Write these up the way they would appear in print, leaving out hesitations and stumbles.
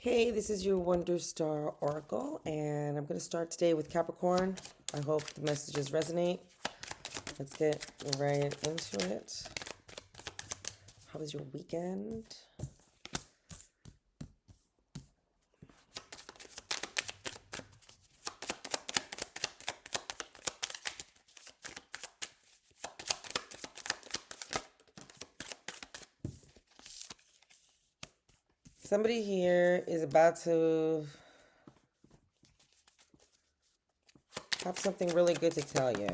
Hey, this is your Wonder Star Oracle, and I'm going to start today with Capricorn. I hope the messages resonate. Let's get right into it. How was your weekend? Somebody here is about to have something really good to tell you.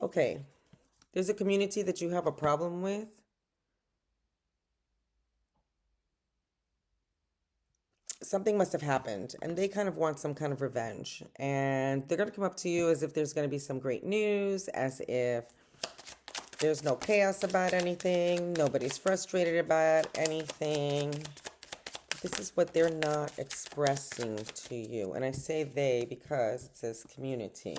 Okay, there's a community that you have a problem with. Something must have happened, and they kind of want some kind of revenge. And they're going to come up to you as if there's going to be some great news, as if there's no chaos about anything, nobody's frustrated about anything. This is what they're not expressing to you. And I say they because it says community.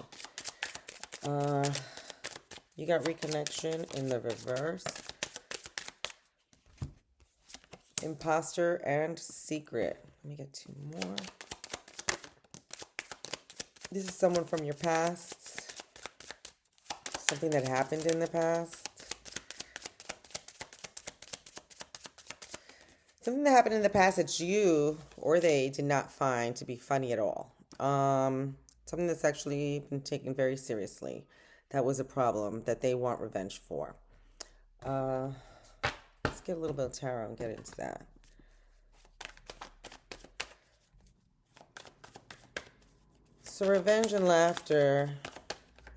You got reconnection in the reverse. Imposter and secret. Let me get two more. This is someone from your past. Something that happened in the past. Something that happened in the past that you or they did not find to be funny at all. Something that's actually been taken very seriously. That was a problem that they want revenge for. Let's get a little bit of tarot and get into that. So revenge and laughter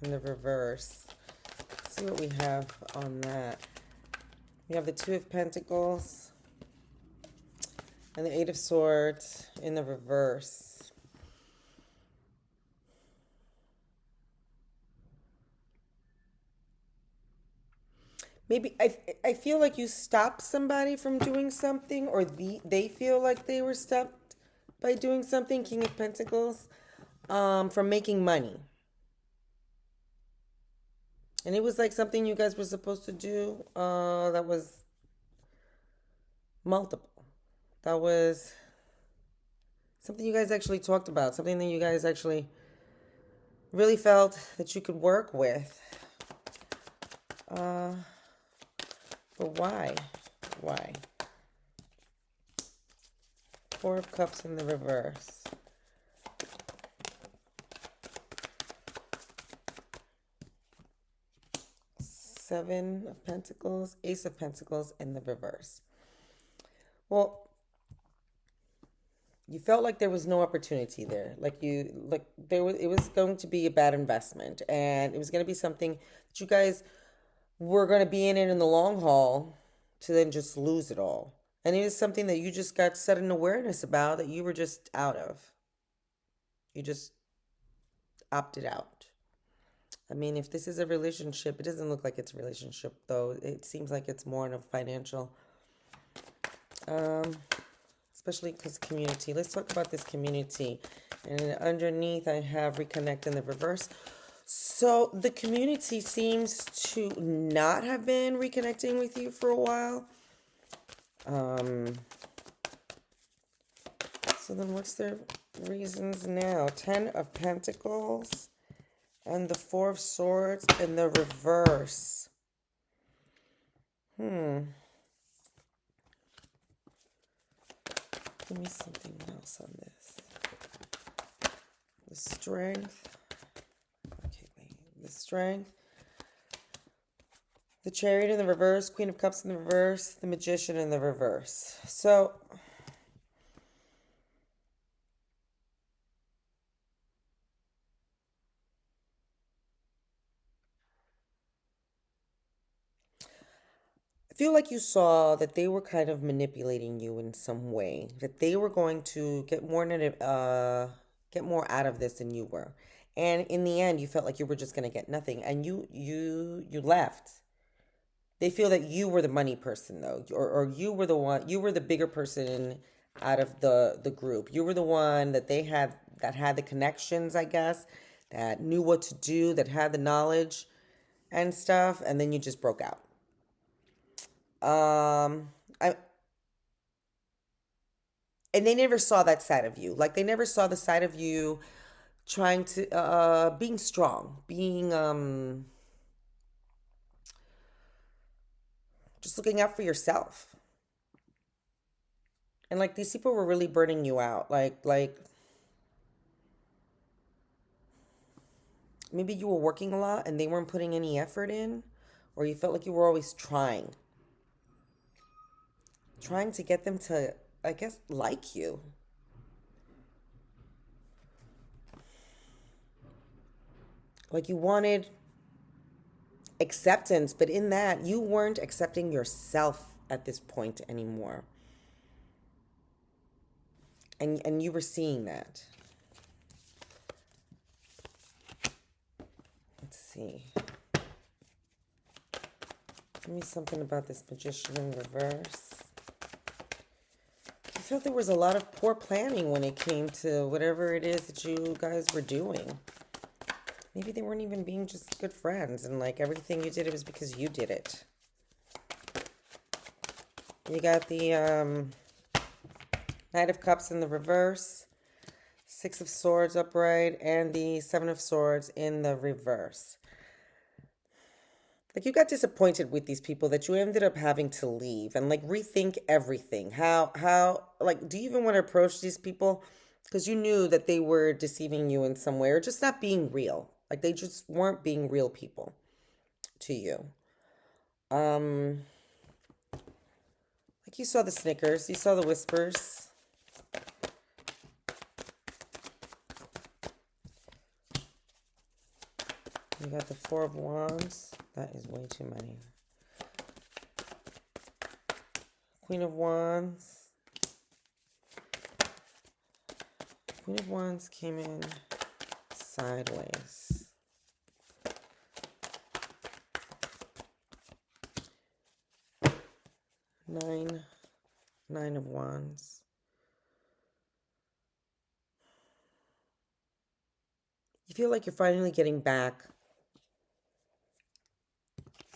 in the reverse. Let's see what we have on that. We have the Two of Pentacles and the Eight of Swords in the reverse. Maybe I feel like you stopped somebody from doing something, or they feel like they were stopped by doing something. King of Pentacles, from making money. And it was like something you guys were supposed to do that was multiple. That was something you guys actually talked about, something that you guys actually really felt that you could work with. But why? Why? Four of Cups in the reverse. Seven of Pentacles, Ace of Pentacles in the reverse. Well, you felt like there was no opportunity there. It was going to be a bad investment, and it was going to be something that you guys were going to be in it in the long haul to then just lose it all. And it is something that you just got sudden awareness about that you were just out of. You just opted out. I mean, if this is a relationship, it doesn't look like it's a relationship, though. It seems like it's more in a financial, especially because community. Let's talk about this community. And underneath, I have reconnect in the reverse. So the community seems to not have been reconnecting with you for a while. So then what's their reasons now? Ten of Pentacles and the Four of Swords in the reverse. Give me something else on this. The Strength. Okay, wait. The Strength. The Chariot in the reverse. Queen of Cups in the reverse. The Magician in the reverse. So I feel like you saw that they were kind of manipulating you in some way, that they were going to get more out of this than you were. And in the end, you felt like you were just going to get nothing, and you left. They feel that you were the money person, though, or you were the one, you were the bigger person out of the group. You were the one that they had that had the connections, I guess, that knew what to do, that had the knowledge and stuff, and then you just broke out. I and they never saw that side of you. Like they never saw the side of you trying to being strong, being just looking out for yourself. And like these people were really burning you out. Like maybe you were working a lot and they weren't putting any effort in, or you felt like you were always trying to get them to, I guess, like you. Like you wanted acceptance, but in that, you weren't accepting yourself at this point anymore. And you were seeing that. Let's see. Give me something about this magician in reverse. I felt there was a lot of poor planning when it came to whatever it is that you guys were doing. Maybe they weren't even being just good friends, and like everything you did, it was because you did it. You got the Knight of Cups in the reverse, Six of Swords upright, and the Seven of Swords in the reverse. Like you got disappointed with these people that you ended up having to leave and like rethink everything. How like do you even want to approach these people? Because you knew that they were deceiving you in some way or just not being real. Like they just weren't being real people to you. Um, like you saw the snickers, you saw the whispers. You got the Four of Wands. That is way too many. Queen of Wands. Queen of Wands came in sideways. Nine of Wands. You feel like you're finally getting back.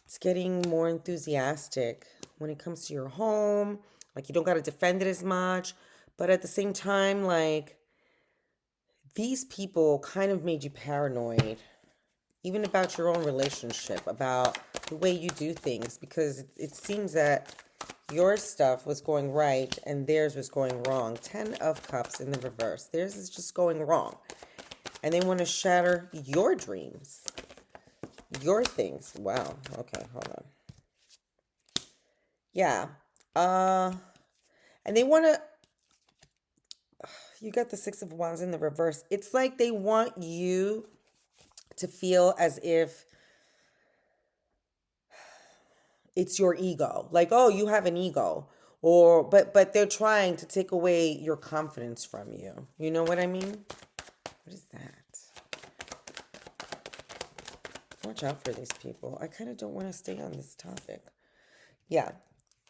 It's getting more enthusiastic when it comes to your home. Like you don't got to defend it as much. But at the same time, like these people kind of made you paranoid, even about your own relationship, about the way you do things, because it seems that your stuff was going right and theirs was going wrong. 10 of Cups in the reverse. Theirs is just going wrong. And they want to shatter your dreams, your things. Wow. Okay, hold on. Yeah. And they want to, you got the Six of Wands in the reverse. It's like they want you to feel as if it's your ego. Like, oh, you have an ego. Or but they're trying to take away your confidence from you. You know what I mean? What is that? Watch out for these people. I kind of don't want to stay on this topic. Yeah.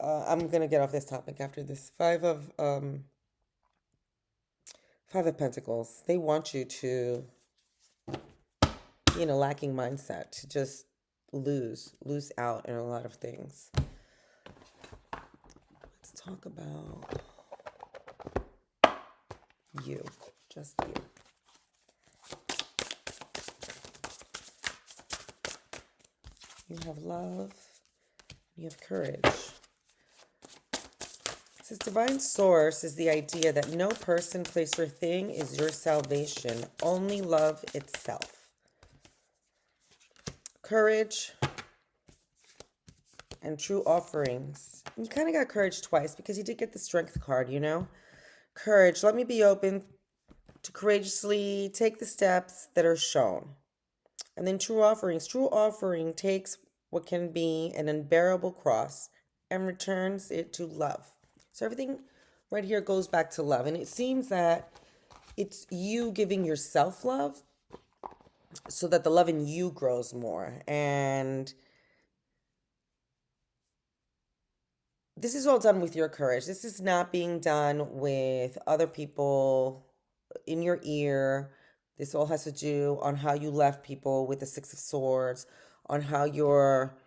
I'm gonna get off this topic after this. Five of Pentacles. They want you to be in a lacking mindset, to just lose out in a lot of things. Let's talk about you, just you. You have love, you have courage. It says divine source is the idea that no person, place, or thing is your salvation, only love itself. Courage and true offerings. You kind of got courage twice because you did get the strength card, you know? Courage, let me be open to courageously take the steps that are shown. And then true offerings. True offering takes what can be an unbearable cross and returns it to love. So everything right here goes back to love. And it seems that it's you giving yourself love so that the love in you grows more. And this is all done with your courage. This is not being done with other people in your ear. This all has to do on how you left people with the Six of Swords, on how you're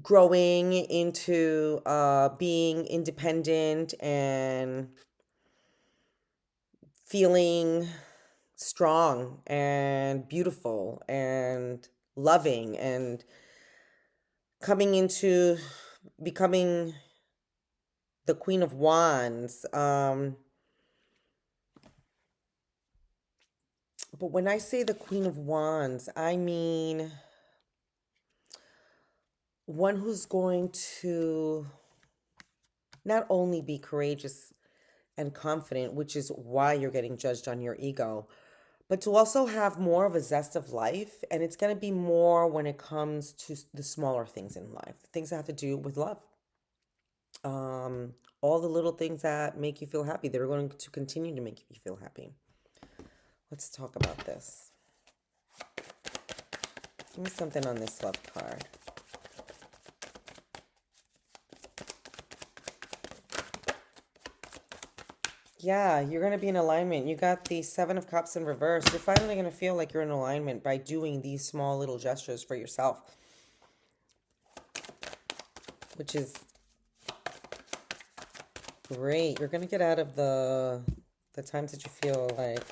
growing into being independent and feeling strong and beautiful and loving and coming into becoming the Queen of Wands. But when I say the Queen of Wands, I mean one who's going to not only be courageous and confident, which is why you're getting judged on your ego, but to also have more of a zest of life. And it's going to be more when it comes to the smaller things in life, things that have to do with love. All the little things that make you feel happy, they're going to continue to make you feel happy. Let's talk about this. Give me something on this love card. Yeah, you're going to be in alignment. You got the Seven of Cups in reverse. You're finally going to feel like you're in alignment by doing these small little gestures for yourself, which is great. You're going to get out of the times that you feel like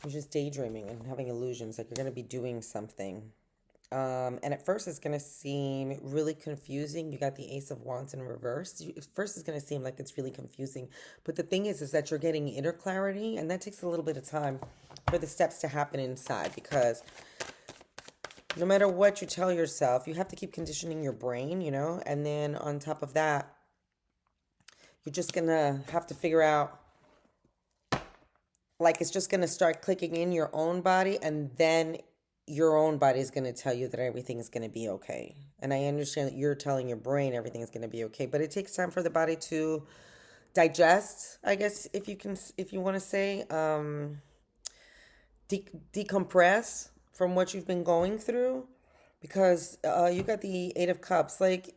you're just daydreaming and having illusions, like you're going to be doing something. And at first, it's going to seem really confusing. You got the Ace of Wands in reverse. At first, it's going to seem like it's really confusing. But the thing is that you're getting inner clarity, and that takes a little bit of time for the steps to happen inside. Because no matter what you tell yourself, you have to keep conditioning your brain, And then on top of that, you're just going to have to figure out, like, it's just going to start clicking in your own body, and then your own body is going to tell you that everything is going to be okay. And I understand that you're telling your brain everything is going to be okay, but it takes time for the body to digest, I guess, if you want to say, decompress from what you've been going through, because you got the Eight of Cups. Like,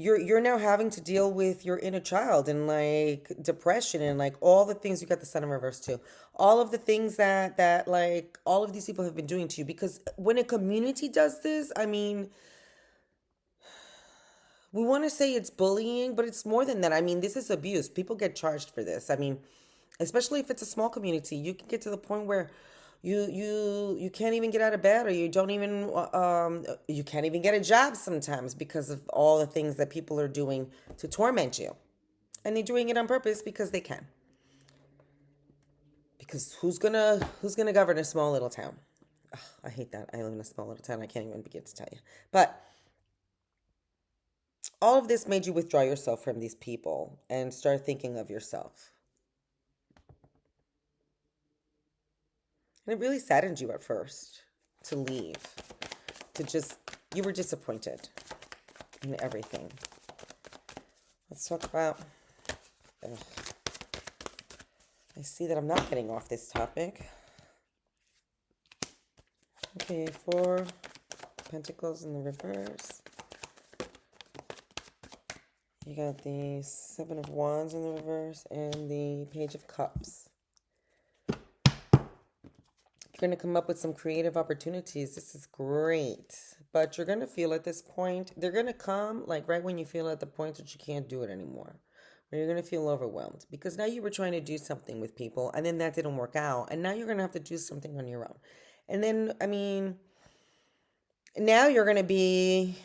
you're now having to deal with your inner child and like depression and like all the things. You got the Sun in reverse too, all of the things that like all of these people have been doing to you. Because when a community does this, I mean, we want to say it's bullying, but it's more than that. I mean, this is abuse. People get charged for this. I mean, especially if it's a small community, you can get to the point where you can't even get out of bed, or you don't even you can't even get a job sometimes because of all the things that people are doing to torment you. And they're doing it on purpose because they can. Because who's gonna govern a small little town? Ugh, I hate that. I live in a small little town. I can't even begin to tell you. But all of this made you withdraw yourself from these people and start thinking of yourself. And it really saddened you at first to leave, to just, you were disappointed in everything. Let's talk about, ugh, I see that I'm not getting off this topic. Okay, Four Pentacles in the reverse. You got the Seven of Wands in the reverse and the Page of Cups. You're going to come up with some creative opportunities. This is great. But you're going to feel at this point, they're going to come like right when you feel at the point that you can't do it anymore. Where you're going to feel overwhelmed. Because now you were trying to do something with people and then that didn't work out. And now you're going to have to do something on your own. And then, I mean, now you're going to be,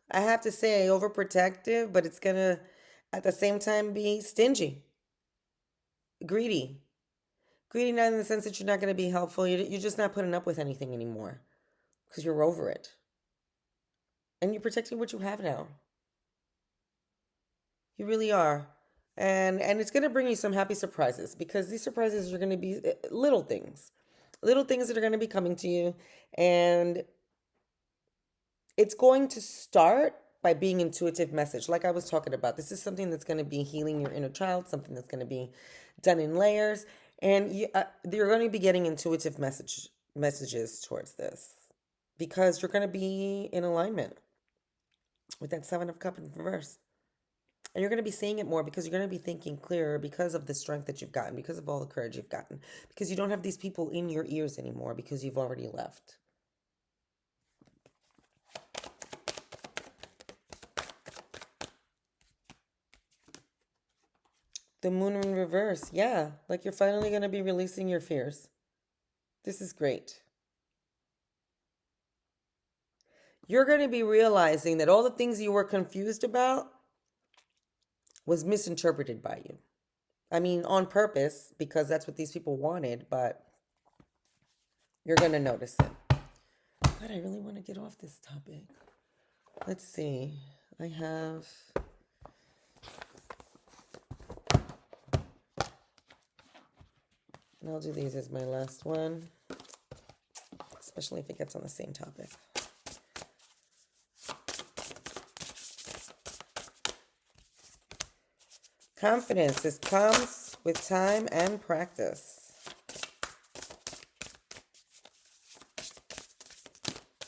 I have to say, overprotective, but it's going to, at the same time, be stingy, greedy. Greedy not in the sense that you're not going to be helpful. You're just not putting up with anything anymore because you're over it. And you're protecting what you have now. You really are. And it's going to bring you some happy surprises, because these surprises are going to be little things. Little things that are going to be coming to you. And it's going to start by being intuitive message, like I was talking about. This is something that's going to be healing your inner child, something that's going to be done in layers. And you're going to be getting intuitive messages towards this because you're going to be in alignment. with that Seven of Cups in reverse. And you're going to be seeing it more because you're going to be thinking clearer because of the strength that you've gotten, because of all the courage you've gotten, because you don't have these people in your ears anymore because you've already left. The Moon in reverse. Yeah, like you're finally going to be releasing your fears. This is great. You're going to be realizing that all the things you were confused about was misinterpreted by you. I mean, on purpose, because that's what these people wanted, but you're going to notice it. God, I really want to get off this topic. Let's see. I have... And I'll do these as my last one, especially if it gets on the same topic. Confidence. This comes with time and practice.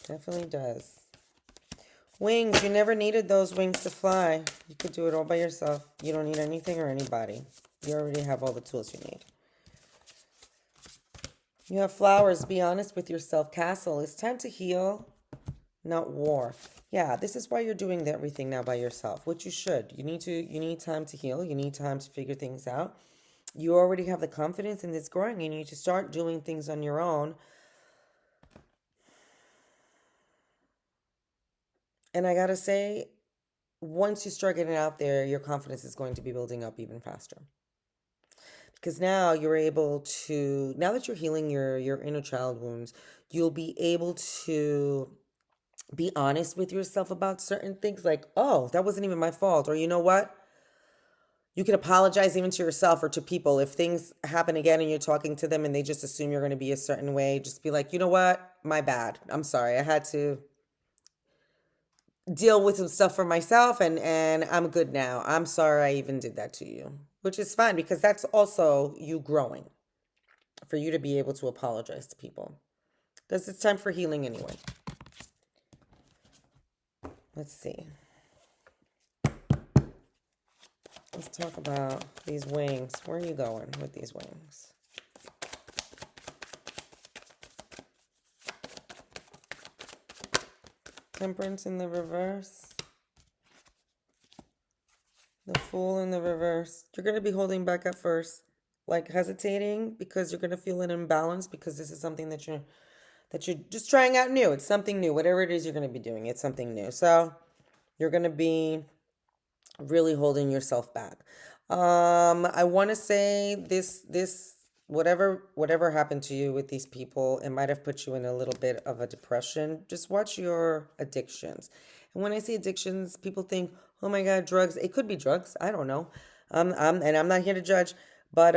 Definitely does. Wings. You never needed those wings to fly. You could do it all by yourself. You don't need anything or anybody. You already have all the tools you need. You have flowers. Be honest with yourself. Castle. It's time to heal, not war. Yeah, this is why you're doing everything now by yourself, which you should. You need time to heal. You need time to figure things out. You already have the confidence and it's growing. You need to start doing things on your own. And I gotta say, once you start getting out there, your confidence is going to be building up even faster. Because now you're able to, now that you're healing your inner child wounds, you'll be able to be honest with yourself about certain things like, oh, that wasn't even my fault. Or you know what? You can apologize even to yourself or to people. If things happen again and you're talking to them and they just assume you're going to be a certain way, just be like, you know what? My bad. I'm sorry. I had to deal with some stuff for myself and I'm good now. I'm sorry I even did that to you, which is fine because that's also you growing for you to be able to apologize to people. Because it's time for healing anyway. Let's see. Let's talk about these wings. Where are you going with these wings? Temperance in the reverse. The Fool in the reverse. You're going to be holding back at first, like hesitating because you're going to feel an imbalance because this is something that you're just trying out new. It's something new. Whatever it is you're going to be doing, it's something new. So you're going to be really holding yourself back. I want to say this whatever happened to you with these people, it might have put you in a little bit of a depression. Just watch your addictions. And when I say addictions, people think, oh my God, drugs. It could be drugs. I don't know. And I'm not here to judge, but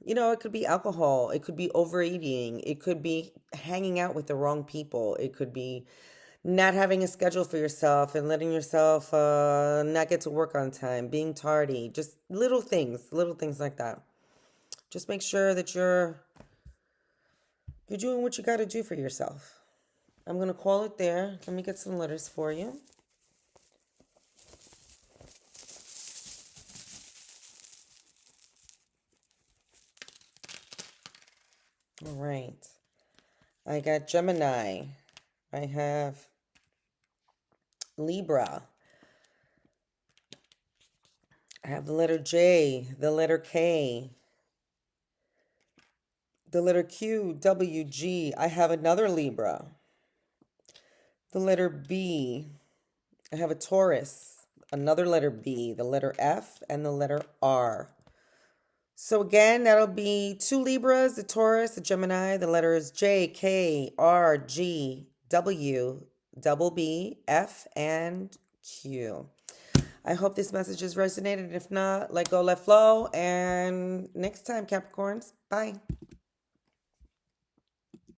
it could be alcohol. It could be overeating. It could be hanging out with the wrong people. It could be not having a schedule for yourself and letting yourself not get to work on time, being tardy, just little things like that. Just make sure that you're doing what you got to do for yourself. I'm going to call it there. Let me get some letters for you. All right. I got Gemini. I have Libra. I have the letter J, the letter K, the letter Q, W, G. I have another Libra. The letter B. I have a Taurus, another letter B, the letter F, and the letter R. So again, that'll be 2 Libras, the Taurus, the Gemini, the letters J, K, R, G, W, double B, F, and Q. I hope this message has resonated. If not, let go, let flow. And next time, Capricorns. Bye.